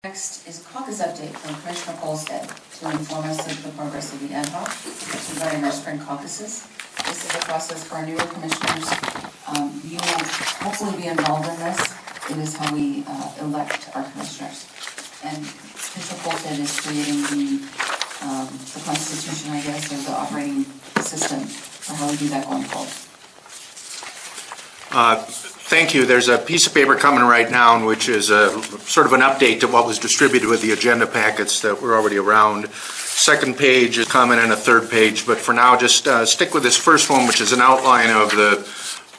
Next is caucus update from Commissioner Polstead to inform us of the progress of the ad hoc regarding our spring caucuses. This is a process for our newer commissioners. You will hopefully be involved in this. It is how we elect our commissioners. And Commissioner Polstead is creating the constitution, I guess, or the operating system for how we do that going forward. Thank you. There's a piece of paper coming right now, which is a sort of an update to what was distributed with the agenda packets that were already around. Second page is comment and a third page, but for now, just stick with this first one, which is an outline of the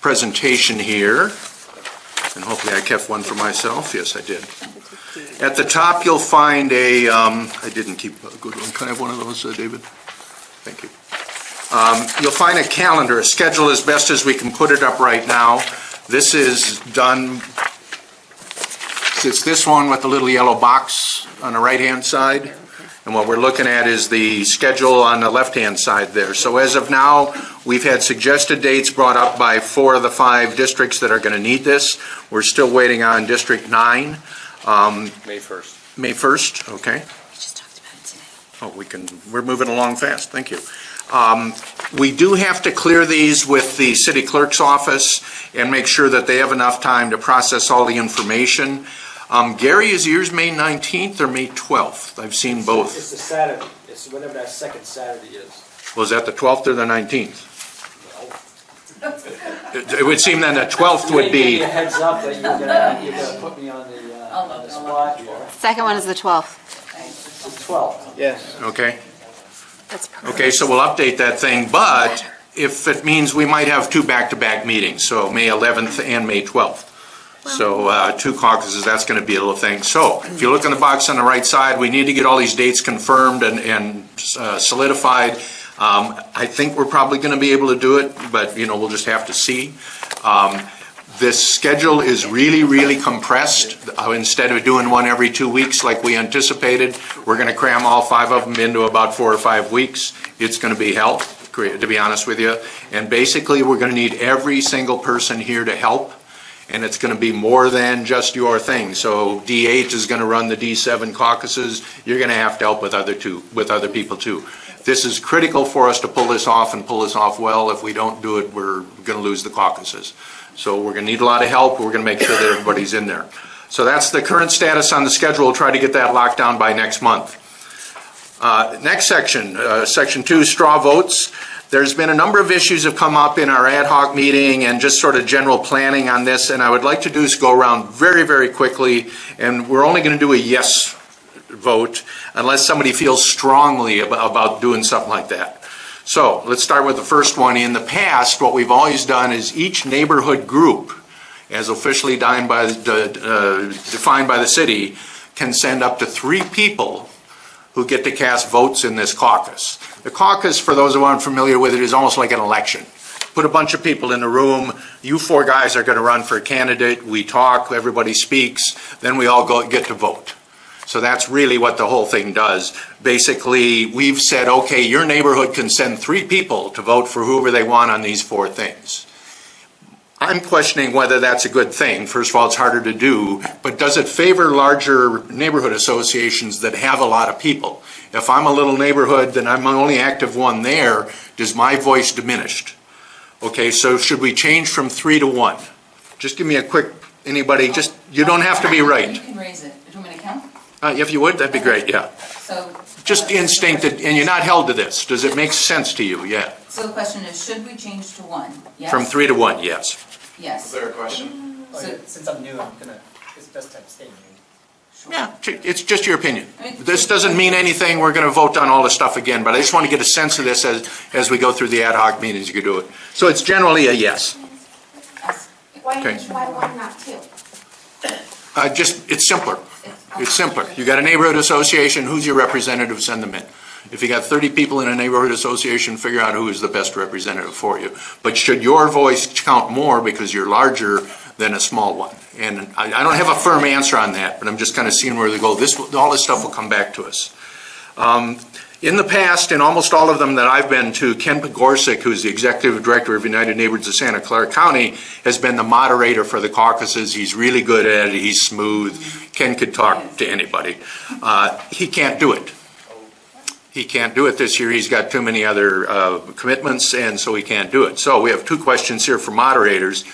presentation here. And hopefully I kept one for myself. Yes, I did. At the top, you'll find a, I didn't keep a good one. Can I have one of those, David? Thank you. You'll find a calendar, a schedule as best as we can put it up right now. This is done, it's this one with the little yellow box on the right-hand side. And what we're looking at is the schedule on the left-hand side there. So as of now, we've had suggested dates brought up by 4 of the 5 districts that are going to need this. We're still waiting on District 9. May 1st. May 1st, okay. We just talked about it today. Oh, we're moving along fast, thank you. We do have to clear these with the city clerk's office and make sure that they have enough time to process all the information. Gary, is yours May 19th or May 12th? I've seen both. It's the Saturday. It's whatever that second Saturday is. Was that the 12th or the 19th? It would seem then the 12th would be... Give me a heads up that you're going to put me on the spot here. Second one is the 12th. The 12th. Yes. Okay. That's perfect. Okay, so we'll update that thing, but if it means we might have 2 back-to-back meetings, so May 11th and May 12th. So 2 caucuses, that's going to be a little thing. So if you look in the box on the right side, we need to get all these dates confirmed and solidified. I think we're probably going to be able to do it, but we'll just have to see. This schedule is really, really compressed. Instead of doing one every 2 weeks like we anticipated, we're going to cram all 5 of them into about 4 or 5 weeks. It's going to be hell, to be honest with you. And basically, we're going to need every single person here to help. And it's going to be more than just your thing. So D8 is going to run the D7 caucuses. You're going to have to help with other people too. This is critical for us to pull this off and pull this off well. If we don't do it, we're going to lose the caucuses. So we're going to need a lot of help. We're going to make sure that everybody's in there. So that's the current status on the schedule. We'll try to get that locked down by next month. Next section, Section 2, straw votes. There's been a number of issues that have come up in our ad hoc meeting and just sort of general planning on this, and I would like to do is go around very, very quickly, and we're only going to do a yes vote unless somebody feels strongly about doing something like that. So let's start with the first one. In the past, what we've always done is each neighborhood group, as officially defined by the city, can send up to 3 people who get to cast votes in this caucus. The caucus, for those who aren't familiar with it, is almost like an election. Put a bunch of people in the room. You 4 guys are going to run for a candidate. We talk, everybody speaks, then we all get to vote. So that's really what the whole thing does. Basically, we've said, okay, your neighborhood can send 3 people to vote for whoever they want on these 4 things. I'm questioning whether that's a good thing. First of all, it's harder to do, but does it favor larger neighborhood associations that have a lot of people? If I'm a little neighborhood, then I'm the only active one there, does my voice diminished? Okay, so should we change from 3 to 1? Just give me a quick, anybody, just, you don't have to be right. You can raise it. Do you want me to count? If you would, that'd be great, yeah. So just instinct, and you're not held to this. Does it make sense to you? Yeah. So the question is, should we change to 1? Yes? From 3 to 1, yes. Yes. Is there a question? Since I'm new, it's best to abstain. Yeah, it's just your opinion. This doesn't mean anything. We're going to vote on all this stuff again, but I just want to get a sense of this as we go through the ad hoc meetings. You can do it. So it's generally a yes. Why, Okay. why 1, not 2? It's simpler. It's simpler. You got a neighborhood association. Who's your representative? Send them in. If you got 30 people in a neighborhood association, figure out who is the best representative for you. But should your voice count more because you're larger than a small one? And I don't have a firm answer on that, but I'm just kind of seeing where they go. All this stuff will come back to us. In the past, in almost all of them that I've been to, Ken Pogorsic, who's the Executive Director of United Neighborhoods of Santa Clara County, has been the moderator for the caucuses. He's really good at it. He's smooth. Ken could talk to anybody. He can't do it. He can't do it this year. He's got too many other commitments, and so he can't do it. So we have two questions here for moderators.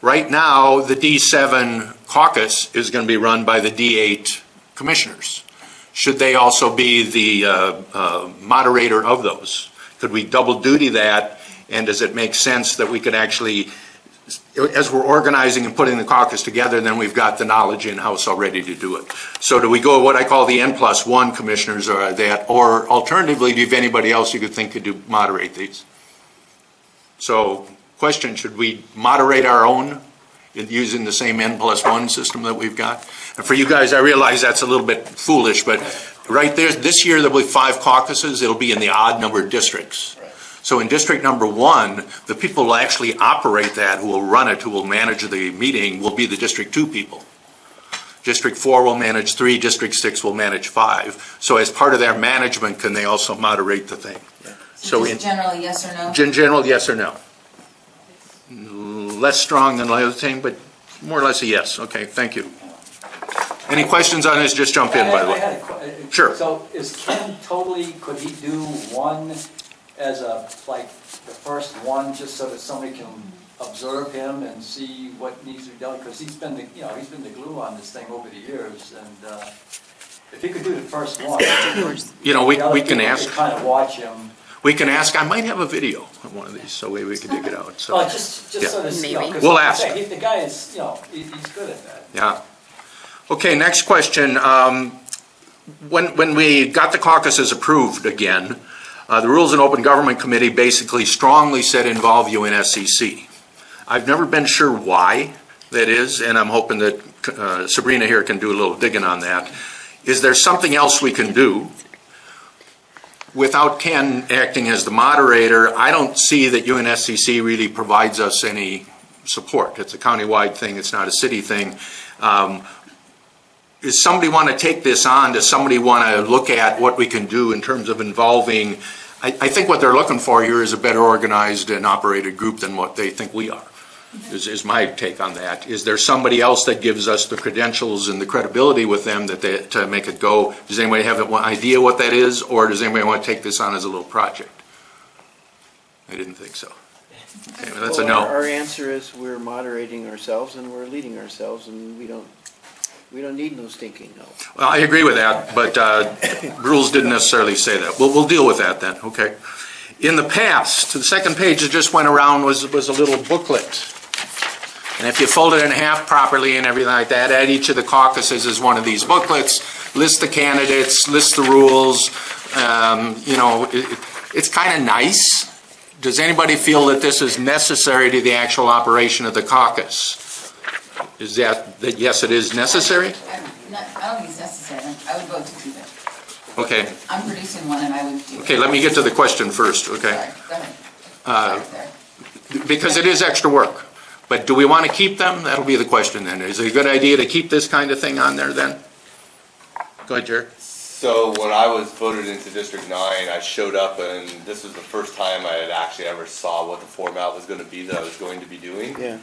Right now, the D7 caucus is going to be run by the D8 commissioners. Should they also be the moderator of those? Could we double duty that? And does it make sense that we could actually, as we're organizing and putting the caucus together, then we've got the knowledge in-house already to do it? So do we go what I call the N+1 commissioners or that, or alternatively, do you have anybody else you could think could moderate these? So question, should we moderate our own using the same N+1 system that we've got? And for you guys, I realize that's a little bit foolish, but right there, this year there'll be 5 caucuses. It'll be in the odd numbered districts. So in district number 1, the people who will actually operate that, who will run it, who will manage the meeting, will be the district 2 people. District 4 will manage 3, district 6 will manage 5. So as part of their management, can they also moderate the thing? So just generally yes or no? In general, yes or no. Less strong than the other thing, but more or less a yes. Okay, thank you. Any questions on this? Just jump in, by the way. Sure. So is Ken totally, could he do one as a, like, the first one, just so that somebody can observe him and see what needs to be done? Because he's been the, he's been the glue on this thing over the years, and if he could do the first one, we can ask. Kind of watch him. We can ask. I might have a video of one of these, so we can dig it out. So. Well, just so that Maybe. We'll ask. The guy is, he's good at that. Yeah. Okay, next question. When we got the caucuses approved again, the Rules and Open Government Committee basically strongly said involve UNSCC. I've never been sure why that is, and I'm hoping that Sabrina here can do a little digging on that. Is there something else we can do? Without Ken acting as the moderator, I don't see that UNSCC really provides us any support. It's a countywide thing. It's not a city thing. Does somebody want to take this on? Does somebody want to look at what we can do in terms of involving? I think what they're looking for here is a better organized and operated group than what they think we are, is my take on that. Is there somebody else that gives us the credentials and the credibility with them that to make it go? Does anybody have an idea what that is, or does anybody want to take this on as a little project? I didn't think so. Okay, well, that's a no. Our answer is we're moderating ourselves and we're leading ourselves, and we don't need no stinking no. Well, I agree with that, but rules didn't necessarily say that. We'll deal with that then, okay. In the past, the second page that just went around was a little booklet. And if you fold it in half properly and everything like that, add each of the caucuses as one of these booklets, list the candidates, list the rules. It's kind of nice. Does anybody feel that this is necessary to the actual operation of the caucus? Is that yes, it is necessary? I don't think it's necessary. I would vote to keep it. Okay. I'm producing one and I would do it. Okay, let me get to the question first, okay? Sorry, go ahead. Sorry, there. Because it is extra work. But do we want to keep them? That'll be the question then. Is it a good idea to keep this kind of thing on there then? Go ahead, Jerry. So when I was voted into District 9, I showed up, and this was the first time I had actually ever saw what the format was going to be that I was going to be doing. Yeah.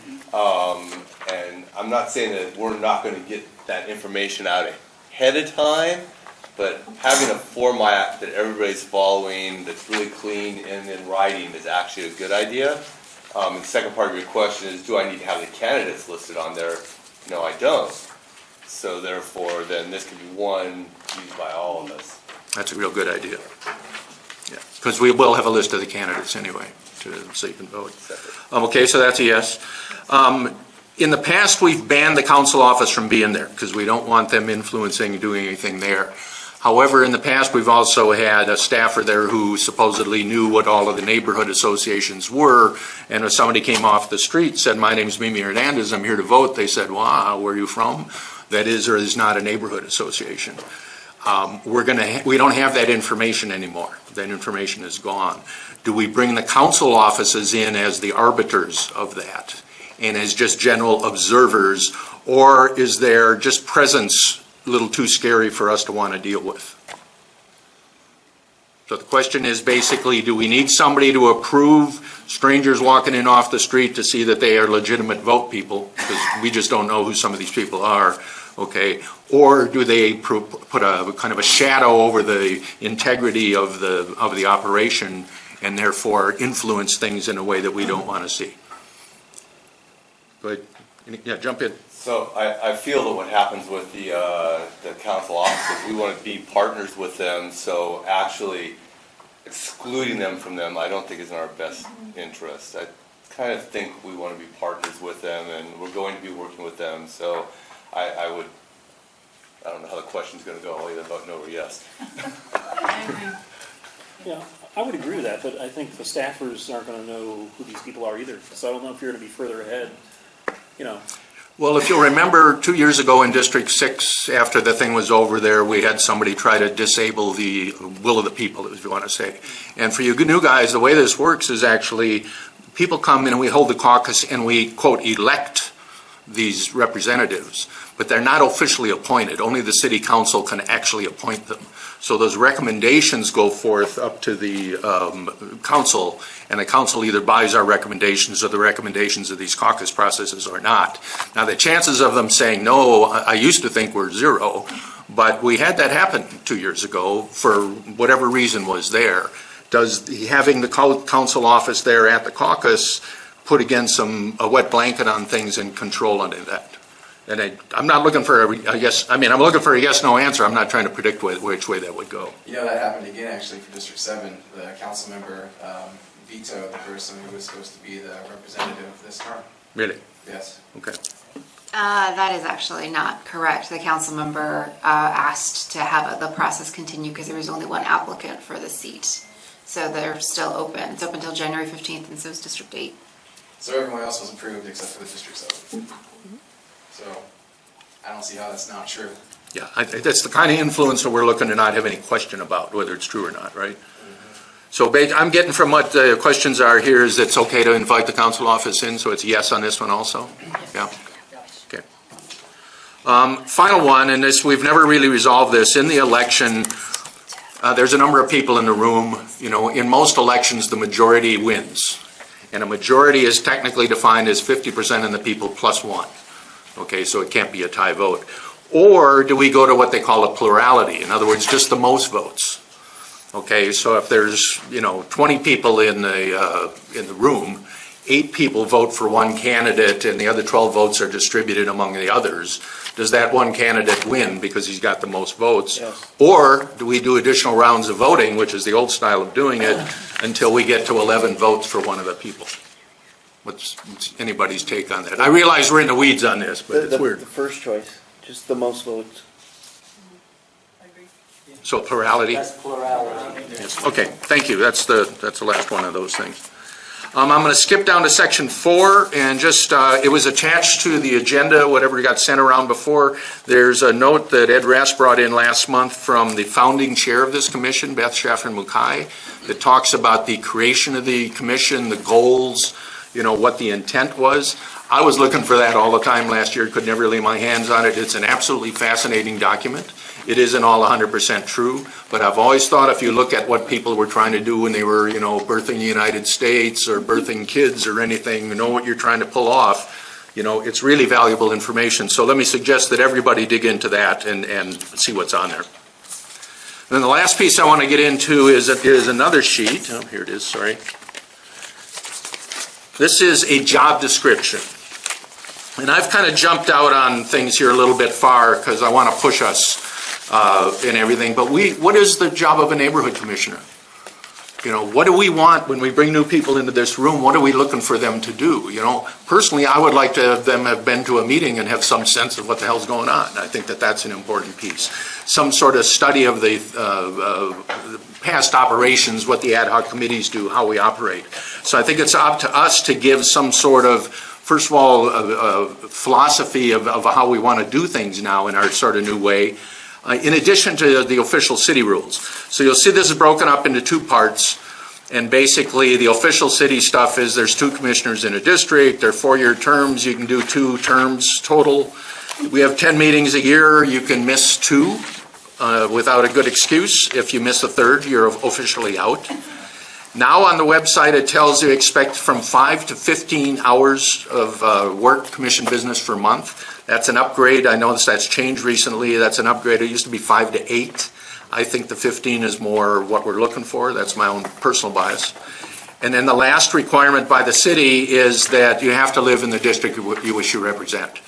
And I'm not saying that we're not going to get that information out ahead of time, but having a format that everybody's following that's really clean and in writing is actually a good idea. And the second part of your question is, do I need to have the candidates listed on there? No, I don't. So therefore, then this can be one used by all of us. That's a real good idea. Yeah, because we will have a list of the candidates anyway, so you can vote. Okay, so that's a yes. In the past, we've banned the council office from being there because we don't want them influencing, doing anything there. However, in the past, we've also had a staffer there who supposedly knew what all of the neighborhood associations were, and if somebody came off the street and said, my name's Mimi Hernandez, I'm here to vote, they said, wow, where are you from? That is or is not a neighborhood association. We don't have that information anymore. That information is gone. Do we bring the council offices in as the arbiters of that and as just general observers, or is there just presence a little too scary for us to want to deal with? So the question is basically, do we need somebody to approve strangers walking in off the street to see that they are legitimate vote people? Because we just don't know who some of these people are, okay? Or do they put a kind of a shadow over the integrity of the operation and therefore influence things in a way that we don't want to see? Go ahead. Yeah, jump in. So I feel that what happens with the council officers, we want to be partners with them, so actually excluding them from them, I don't think is in our best interest. I kind of think we want to be partners with them, and we're going to be working with them, so I don't know how the question's going to go, I'll either vote no or yes. Yeah, I would agree with that, but I think the staffers aren't going to know who these people are either, so I don't know if you're going to be further ahead, you know. Well, if you'll remember, 2 years ago in District 6, after the thing was over there, we had somebody try to disable the will of the people, if you want to say. And for you new guys, the way this works is actually people come in and we hold the caucus and we, quote, elect these representatives, but they're not officially appointed. Only the city council can actually appoint them. So those recommendations go forth up to the council, and the council either buys our recommendations or the recommendations of these caucus processes or not. Now, the chances of them saying no, I used to think were zero, but we had that happen 2 years ago for whatever reason was there. Does having the council office there at the caucus put again a wet blanket on things and control under that? And I'm not looking for a yes. I mean, I'm looking for a yes/no answer. I'm not trying to predict which way that would go. You know, that happened again actually for District 7. The council member vetoed the person who was supposed to be the representative this term. Really? Yes. Okay. That is actually not correct. The council member asked to have the process continue because there was only one applicant for the seat. So they're still open. It's open until January 15th, and so is District 8. So everyone else was approved except for the District 7. So I don't see how that's not true. Yeah, that's the kind of influence that we're looking to not have any question about, whether it's true or not, right? So I'm getting from what the questions are here is it's okay to invite the council office in, so it's yes on this one also? Yeah. Okay. Final one, and this we've never really resolved this. In the election, there's a number of people in the room. You know, in most elections, the majority wins. And a majority is technically defined as 50% of the people plus one. Okay, so it can't be a tie vote. Or do we go to what they call a plurality? In other words, just the most votes. Okay, so if there's 20 people in the room, 8 people vote for one candidate, and the other 12 votes are distributed among the others. Does that one candidate win because he's got the most votes? Yes. Or do we do additional rounds of voting, which is the old style of doing it, until we get to 11 votes for one of the people? What's anybody's take on that? I realize we're in the weeds on this, but it's weird. The first choice, just the most votes. So plurality? That's plurality. Yes. Okay, thank you. That's the last one of those things. I'm going to skip down to section 4 and just, it was attached to the agenda, whatever got sent around before. There's a note that Ed Rass brought in last month from the founding chair of this commission, Beth Schaffner-Mukai, that talks about the creation of the commission, the goals, what the intent was. I was looking for that all the time last year, could never lay my hands on it. It's an absolutely fascinating document. It isn't all 100% true, but I've always thought if you look at what people were trying to do when they were, birthing the United States or birthing kids or anything, what you're trying to pull off, it's really valuable information. So let me suggest that everybody dig into that and see what's on there. And then the last piece I want to get into is another sheet. Oh, here it is, sorry. This is a job description. And I've kind of jumped out on things here a little bit far because I want to push us and everything. But what is the job of a neighborhood commissioner? What do we want when we bring new people into this room? What are we looking for them to do? Personally, I would like to have them have been to a meeting and have some sense of what the hell's going on. I think that that's an important piece. Some sort of study of the past operations, what the ad hoc committees do, how we operate. So I think it's up to us to give some sort of, first of all, a philosophy of how we want to do things now in our sort of new way. In addition to the official city rules. So you'll see this is broken up into 2 parts, and basically the official city stuff is there's 2 commissioners in a district, they're 4-year terms, you can do 2 terms total. We have 10 meetings a year, you can miss 2. without a good excuse. If you miss a third, you're officially out. Now on the website, it tells you expect from 5 to 15 hours of work, commission business per month. That's an upgrade. I noticed that's changed recently. That's an upgrade. It used to be 5 to 8. I think the 15 is more what we're looking for. That's my own personal bias. And then the last requirement by the city is that you have to live in the district you wish you represent.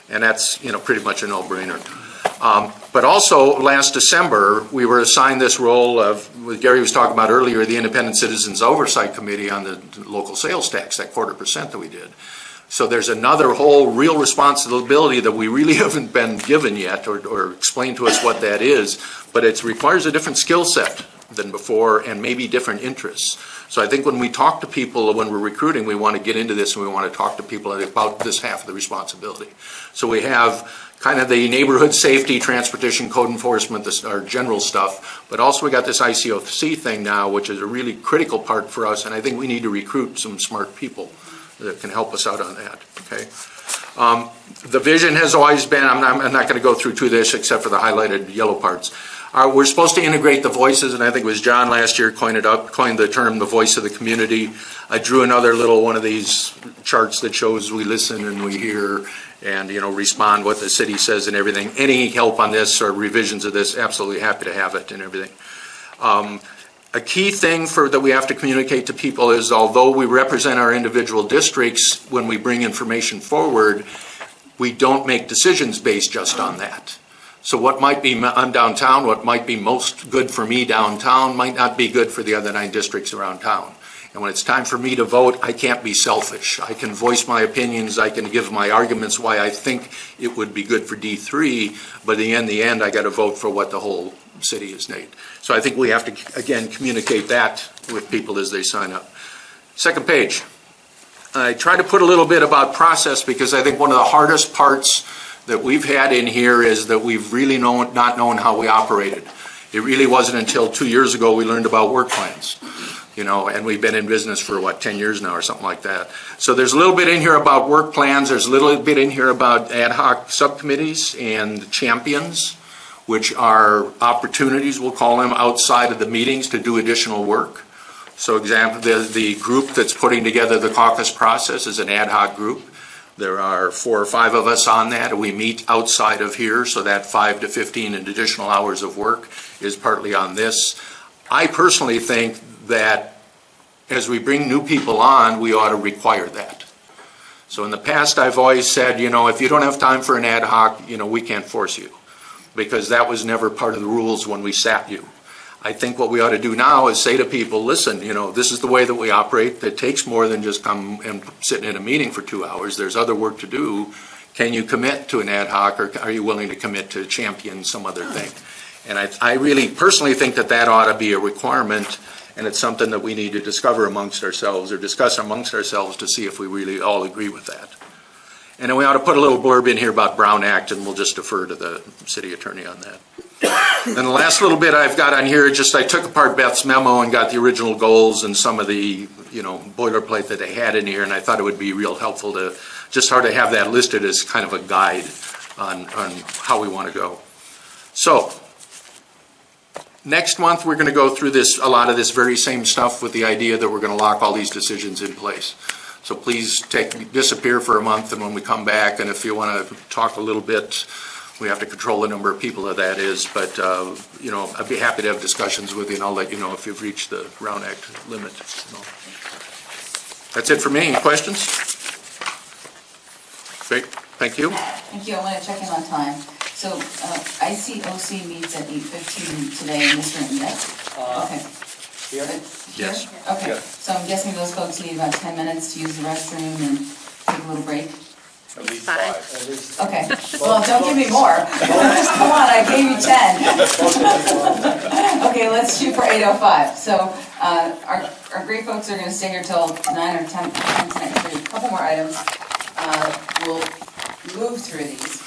And that's, pretty much a no-brainer. But also, last December, we were assigned this role of, what Gary was talking about earlier, the Independent Citizens Oversight Committee on the local sales tax, that 0.25% that we did. So there's another whole real responsibility that we really haven't been given yet, or explained to us what that is, but it requires a different skill set than before and maybe different interests. So I think when we talk to people, when we're recruiting, we want to get into this and we want to talk to people about this half of the responsibility. So we have kind of the neighborhood safety, transportation code enforcement, our general stuff, but also we got this ICOC thing now, which is a really critical part for us, and I think we need to recruit some smart people that can help us out on that, okay? The vision has always been, I'm not going to go through to this except for the highlighted yellow parts. We're supposed to integrate the voices, and I think it was John last year coined the term the voice of the community. I drew another little one of these charts that shows we listen and we hear and respond what the city says and everything. Any help on this or revisions of this, absolutely happy to have it and everything. A key thing that we have to communicate to people is, although we represent our individual districts, when we bring information forward, we don't make decisions based just on that. So what might be on downtown, what might be most good for me downtown, might not be good for the other 9 districts around town. And when it's time for me to vote, I can't be selfish. I can voice my opinions, I can give my arguments why I think it would be good for D3, but in the end, I got to vote for what the whole city is made. So I think we have to, again, communicate that with people as they sign up. Second page. I try to put a little bit about process because I think one of the hardest parts that we've had in here is that we've really not known how we operated. It really wasn't until 2 years ago we learned about work plans, and we've been in business for 10 years now or something like that. So there's a little bit in here about work plans. There's a little bit in here about ad hoc subcommittees and champions, which are opportunities, we'll call them, outside of the meetings to do additional work. So example, the group that's putting together the caucus process is an ad hoc group. There are 4 or 5 of us on that. We meet outside of here, so that 5 to 15 additional hours of work is partly on this. I personally think that as we bring new people on, we ought to require that. So in the past, I've always said, if you don't have time for an ad hoc, we can't force you, because that was never part of the rules when we sat you. I think what we ought to do now is say to people, listen, this is the way that we operate. It takes more than just come and sit in a meeting for 2 hours. There's other work to do. Can you commit to an ad hoc, or are you willing to commit to champion some other thing? And I really personally think that ought to be a requirement, and it's something that we need to discover amongst ourselves or discuss amongst ourselves to see if we really all agree with that. And then we ought to put a little blurb in here about Brown Act, and we'll just defer to the city attorney on that. And the last little bit I've got on here, I took apart Beth's memo and got the original goals and some of the, boilerplate that they had in here, and I thought it would be real helpful to just sort of have that listed as kind of a guide on how we want to go. So, next month we're going to go through a lot of this very same stuff with the idea that we're going to lock all these decisions in place. So please disappear for a month, and when we come back, and if you want to talk a little bit, we have to control the number of people that is, but I'd be happy to have discussions with you, and I'll let you know if you've reached the Brown Act limit. That's it for me. Any questions? Great, thank you. Thank you. I want to check in on time. So ICOC meets at 8:15 today in this room, yes? Okay. Here? Yes. Okay, Yeah. so I'm guessing those folks need about 10 minutes to use the restroom and take a little break? At least 5. At least. Okay, well, don't give me more. Come on, I gave you 10. Okay, let's shoot for 8:05. So our great folks are going to stay here till 9 or 10 tonight. A couple more items. We'll move through these.